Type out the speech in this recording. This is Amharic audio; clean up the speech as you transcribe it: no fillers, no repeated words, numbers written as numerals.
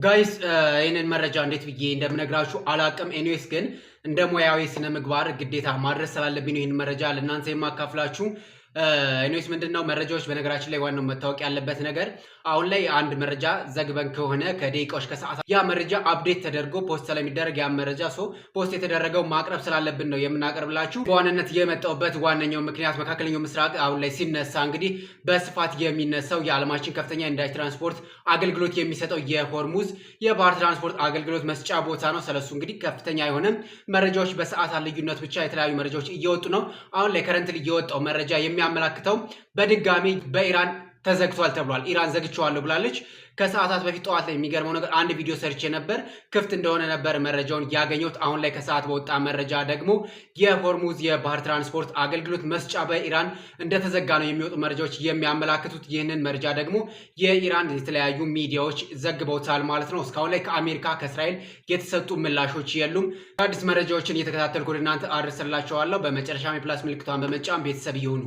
ጋይስ ይህንን መረጃ እንዴት ብዬ እንደምነግራችሁ አላቅም። ኤኒዌይስ ግን እንደ ሙያዊ ስነ ምግባር ግዴታ ማድረስ ስላለብኝ ነው ይህን መረጃ ለእናንተ የማካፍላችሁ። ኤኒዌይስ ምንድነው መረጃዎች በነገራችን ላይ ዋናው መታወቅ ያለበት ነገር አሁን ላይ አንድ መረጃ ዘግበን ከሆነ ከደቂቃዎች ከሰዓታት ያ መረጃ አፕዴት ተደርጎ ፖስት ስለሚደረግ ያ መረጃ ፖስት የተደረገው ማቅረብ ስላለብን ነው የምናቀርብላችሁ። በዋናነት የመጣውበት ዋነኛው ምክንያት መካከለኛው ምስራቅ አሁን ላይ ሲነሳ እንግዲህ በስፋት የሚነሳው የዓለማችን ከፍተኛ የነዳጅ ትራንስፖርት አገልግሎት የሚሰጠው የሆርሙዝ የባህር ትራንስፖርት አገልግሎት መስጫ ቦታ ነው። ስለሱ እንግዲህ ከፍተኛ የሆነ መረጃዎች በሰዓታት ልዩነት ብቻ የተለያዩ መረጃዎች እየወጡ ነው። አሁን ላይ ከረንትሊ እየወጣው መረጃ የሚያመላክተው በድጋሚ በኢራን ተዘግቷል ተብሏል። ኢራን ዘግቼዋለሁ ብላለች። ከሰዓታት በፊት ጠዋት ላይ የሚገርመው ነገር አንድ ቪዲዮ ሰርቼ ነበር፣ ክፍት እንደሆነ ነበር መረጃውን ያገኘሁት። አሁን ላይ ከሰዓት በወጣ መረጃ ደግሞ የሆርሙዝ የባህር ትራንስፖርት አገልግሎት መስጫ በኢራን እንደተዘጋ ነው የሚወጡ መረጃዎች የሚያመላክቱት። ይህንን መረጃ ደግሞ የኢራን የተለያዩ ሚዲያዎች ዘግበውታል ማለት ነው። እስካሁን ላይ ከአሜሪካ ከእስራኤል የተሰጡ ምላሾች የሉም። አዲስ መረጃዎችን እየተከታተልኩ ወደ እናንተ አድርስላችኋለሁ። በመጨረሻም የፕላስ ምልክቷን በመጫን ቤተሰብ ይሁኑ።